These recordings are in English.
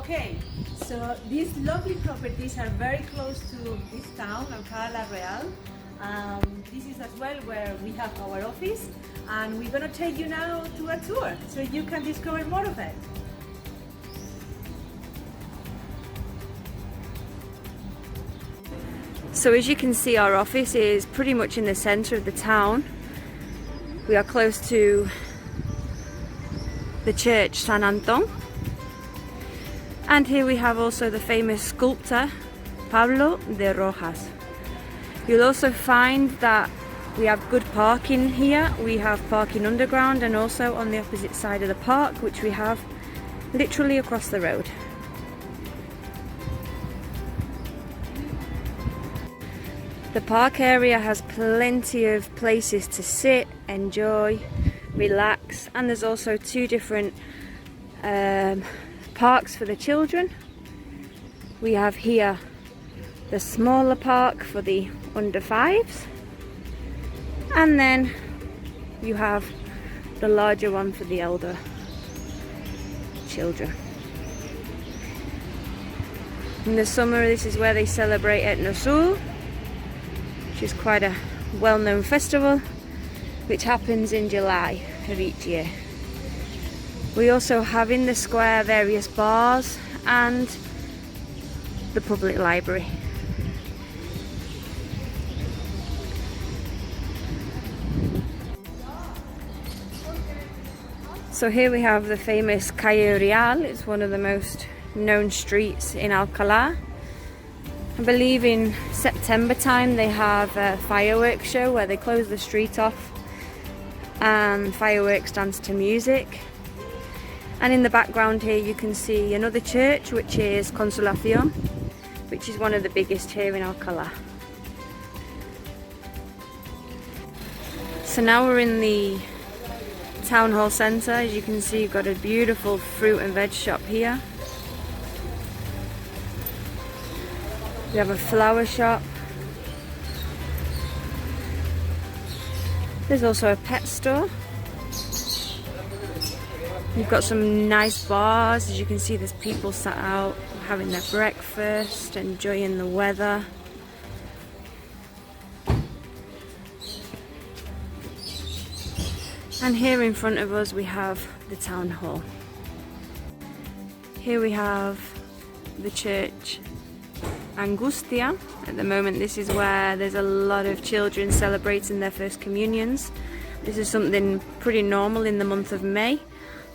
Okay, so these lovely properties are very close to this town, Alcalá la Real. This is as well where we have our office, and we're going to take you now to a tour so you can discover more of it. So as you can see, our office is pretty much in the center of the town. We are close to the church San Antón. And here we have also the famous sculptor Pablo de Rojas. You'll also find that we have good parking here. We have parking underground and also on the opposite side of the park, which we have literally across the road. The park area has plenty of places to sit, enjoy, relax, and there's also two different parks for the children. We have here the smaller park for the under fives, and then you have the larger one for the elder children. In the summer, this is where they celebrate Etnosur, which is quite a well-known festival which happens in July of each year. We also have in the square various bars and the public library. So here we have the famous Calle Real. It's one of the most known streets in Alcalá. I believe in September time they have a fireworks show where they close the street off and fireworks dance to music. And in the background here you can see another church, which is Consolación, which is one of the biggest here in Alcalá. So now we're in the town hall centre. As you can see, you've got a beautiful fruit and veg shop here. We have a flower shop. There's also a pet store. You've got some nice bars. As you can see, there's people sat out having their breakfast, enjoying the weather. And here in front of us we have the town hall. Here we have the church Angustia. At the moment this is where there's a lot of children celebrating their first communions. This is something pretty normal in the month of May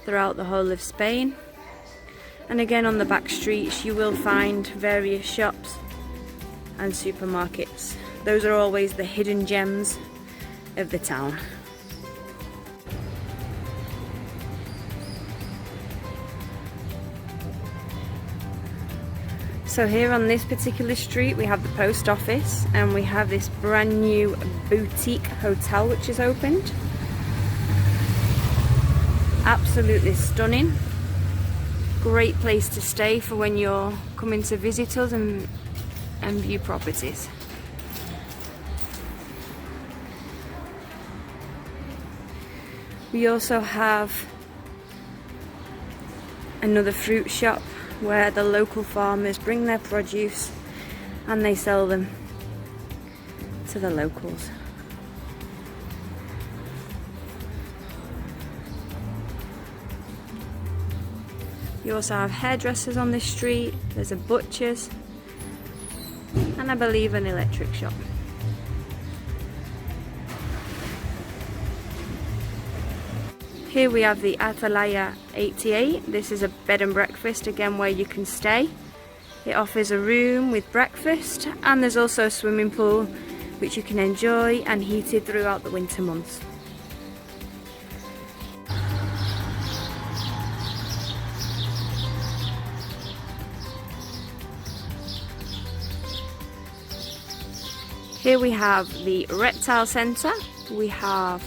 throughout the whole of Spain. And again, on the back streets you will find various shops and supermarkets. Those are always the hidden gems of the town. So here on this particular street we have the post office, and we have this brand new boutique hotel which is opened. Absolutely stunning. Great place to stay for when you're coming to visit us and view properties. We also have another fruit shop where the local farmers bring their produce and they sell them to the locals. You also have hairdressers on this street, there's a butcher's, and I believe an electric shop. Here we have the Atalaya 88. This is a bed and breakfast, again where you can stay. It offers a room with breakfast, and there's also a swimming pool which you can enjoy and heated throughout the winter months. Here we have the reptile centre, we have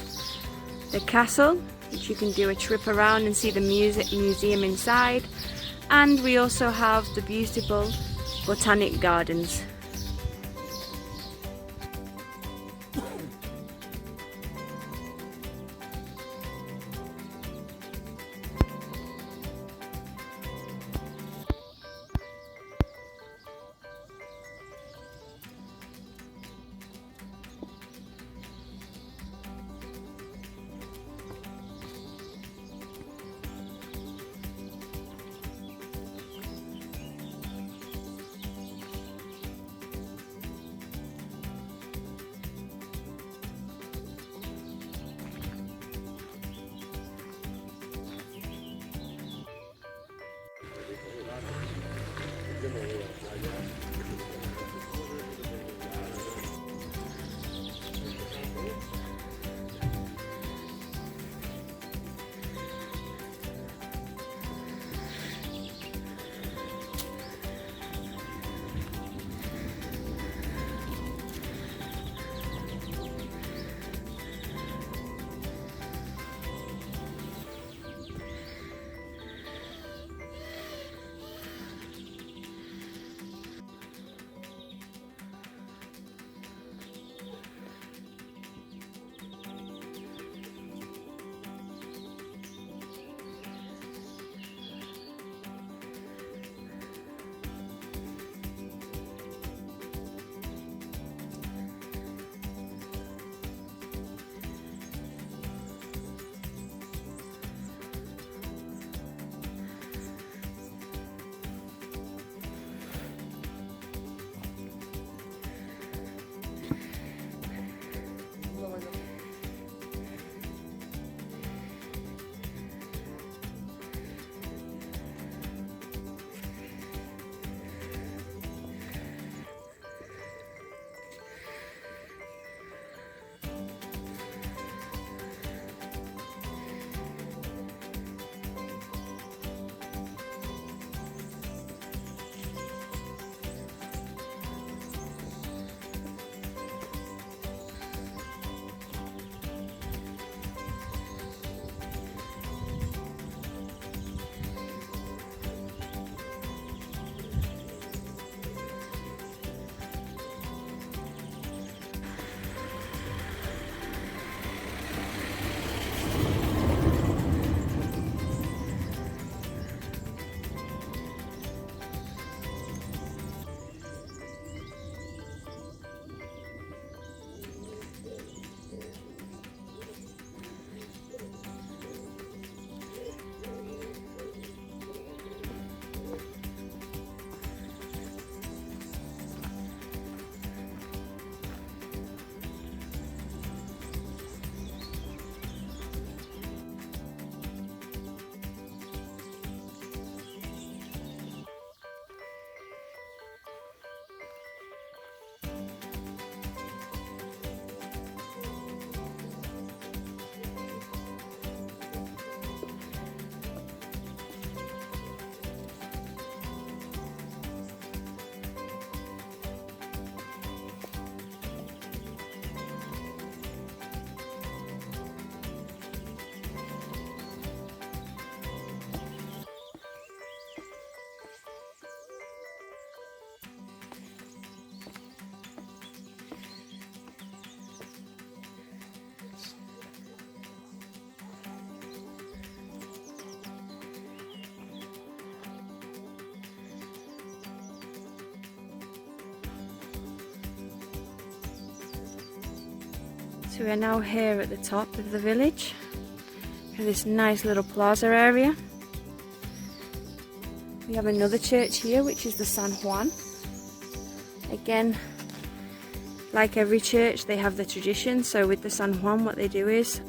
the castle, which you can do a trip around and see the museum inside, and we also have the beautiful botanic gardens. So we're now here at the top of the village. We have this nice little plaza area. We have another church here, which is the San Juan. Again, like every church, they have the tradition. So with the San Juan, what they do is,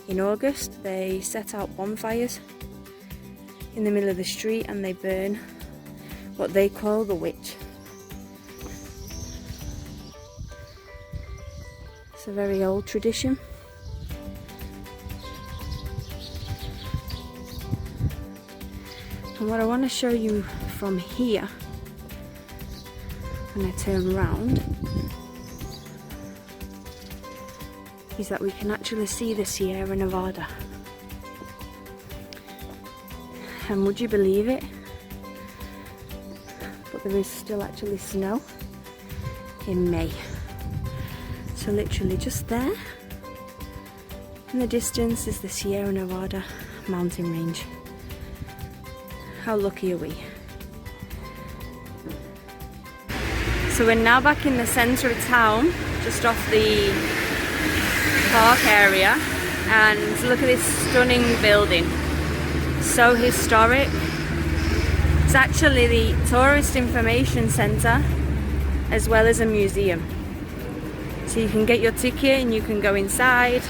in August, they set out bonfires in the middle of the street and they burn what they call the witch. It's a very old tradition. And what I want to show you from here, when I turn around, is that we can actually see the Sierra Nevada. And would you believe it? But there is still actually snow in May. So literally just there, in the distance, is the Sierra Nevada mountain range. How lucky are we? So we're now back in the centre of town, just off the park area, and look at this stunning building. So historic. It's actually the tourist information centre as well as a museum. So you can get your ticket and you can go inside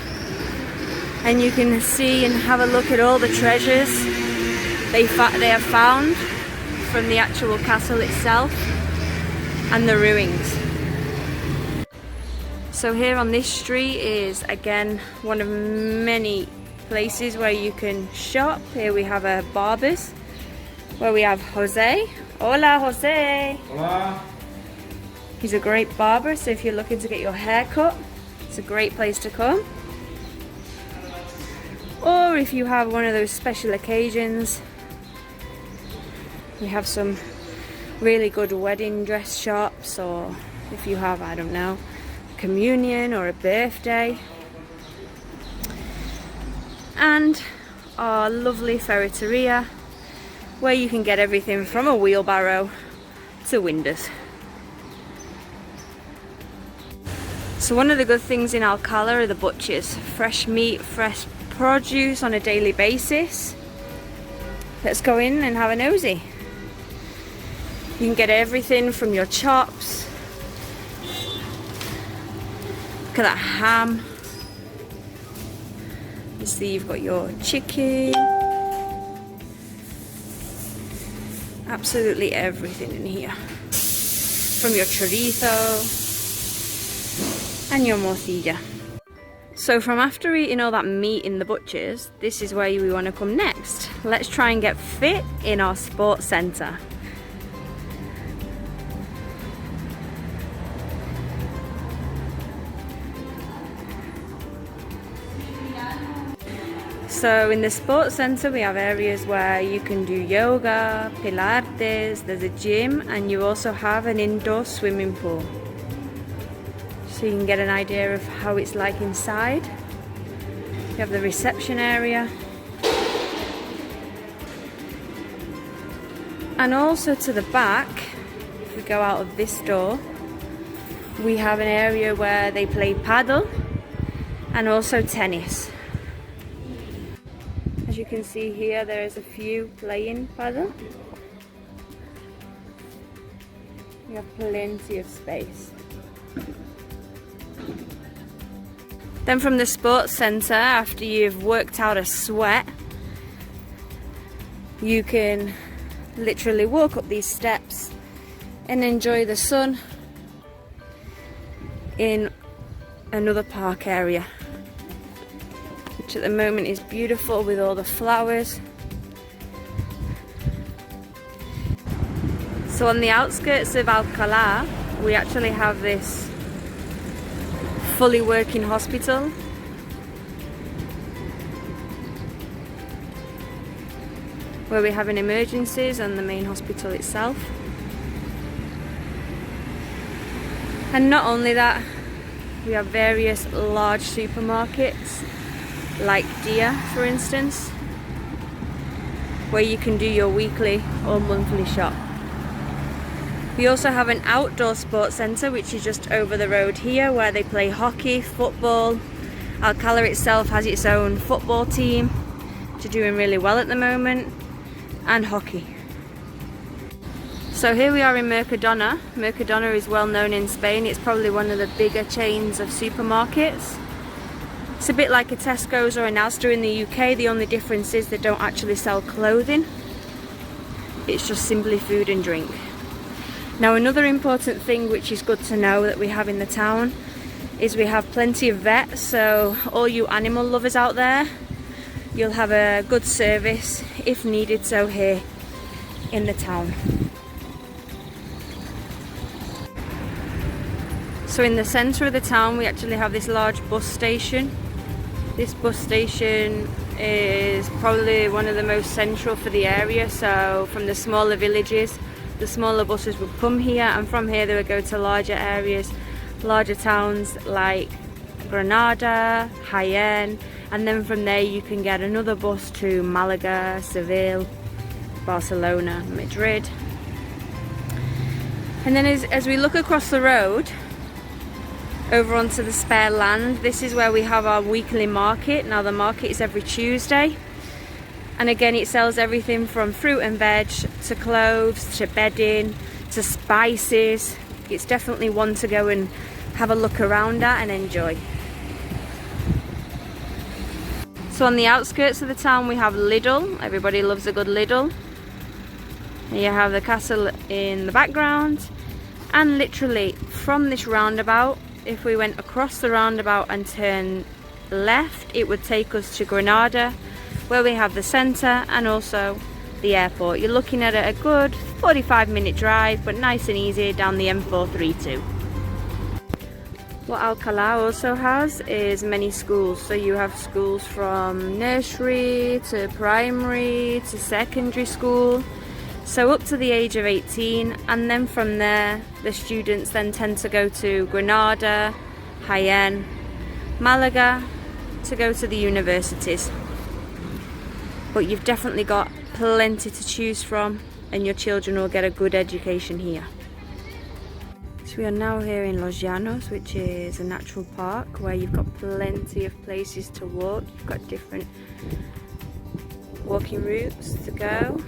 and you can see and have a look at all the treasures they have found from the actual castle itself and the ruins. So here on this street is again one of many places where you can shop. Here we have a barber's where we have Jose. Hola Jose! Hola! He's a great barber, so if you're looking to get your hair cut, it's a great place to come. Or if you have one of those special occasions, we have some really good wedding dress shops, or if you have, I don't know, communion or a birthday. And our lovely ferreteria, where you can get everything from a wheelbarrow to windows. So one of the good things in Alcalá are the butchers. Fresh meat, fresh produce on a daily basis. Let's go in and have a nosy. You can get everything from your chops. Look at that ham. You see you've got your chicken. Absolutely everything in here. From your chorizo and your morcilla. So from after eating all that meat in the butchers, this is where we want to come next. Let's try and get fit in our sports centre. So in the sports centre we have areas where you can do yoga, pilates, there's a gym, and you also have an indoor swimming pool. So you can get an idea of how it's like inside. You have the reception area. And also to the back, if we go out of this door, we have an area where they play paddle and also tennis. As you can see here, there is a few playing paddle. We have plenty of space. Then from the sports centre, after you've worked out a sweat, you can literally walk up these steps and enjoy the sun in another park area, which at the moment is beautiful with all the flowers. So on the outskirts of Alcalá, we actually have this fully working hospital. Where we're having emergencies and the main hospital itself. And not only that, we have various large supermarkets like Dia, for instance, where you can do your weekly or monthly shop. We also have an outdoor sports centre which is just over the road here, where they play hockey, football. Alcalá itself has its own football team, which are doing really well at the moment, and hockey. So here we are in Mercadona. Mercadona is well known in Spain. It's probably one of the bigger chains of supermarkets. It's a bit like a Tesco's or an Asda in the UK. The only difference is they don't actually sell clothing. It's just simply food and drink. Now, another important thing which is good to know that we have in the town is we have plenty of vets. So all you animal lovers out there, you'll have a good service if needed so here in the town. So in the centre of the town we actually have this large bus station. This bus station is probably one of the most central for the area, so from the smaller villages the smaller buses would come here, and from here they would go to larger areas, larger towns like Granada, Jaen, and then from there you can get another bus to Malaga, Seville, Barcelona, Madrid. And then as we look across the road over onto the spare land, this is where we have our weekly market. Now the market is every Tuesday, and again it sells everything from fruit and veg to clothes to bedding to spices. It's definitely one to go and have a look around at and enjoy. So on the outskirts of the town we have Lidl. Everybody loves a good Lidl. And you have the castle in the background, and literally from this roundabout, if we went across the roundabout and turned left, it would take us to Granada, where we have the centre and also the airport. You're looking at a good 45-minute drive, but nice and easy down the M432. What Alcalá also has is many schools. So you have schools from nursery to primary to secondary school, so up to the age of 18, and then from there the students then tend to go to Granada, Jaen, Malaga to go to the universities. But you've definitely got plenty to choose from, and your children will get a good education here. So we are now here in Los Llanos, which is a natural park where you've got plenty of places to walk. You've got different walking routes to go.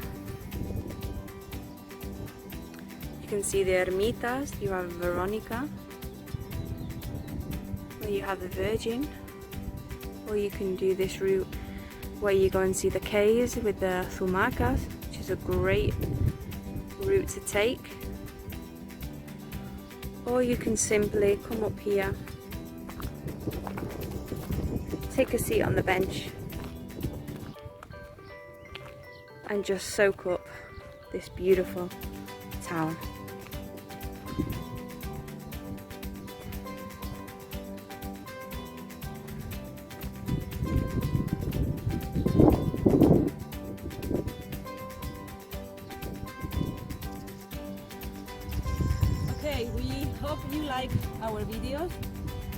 You can see the ermitas. You have Veronica, where you have the Virgin, or you can do this route where you go and see the caves with the Zumacas, which is a great route to take. Or you can simply come up here, take a seat on the bench and just soak up this beautiful town. Okay, we hope you like our videos.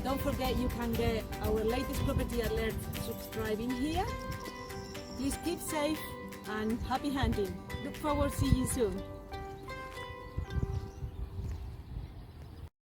Don't forget you can get our latest property alert subscribing here. Please keep safe and happy hunting. Look forward to seeing you soon.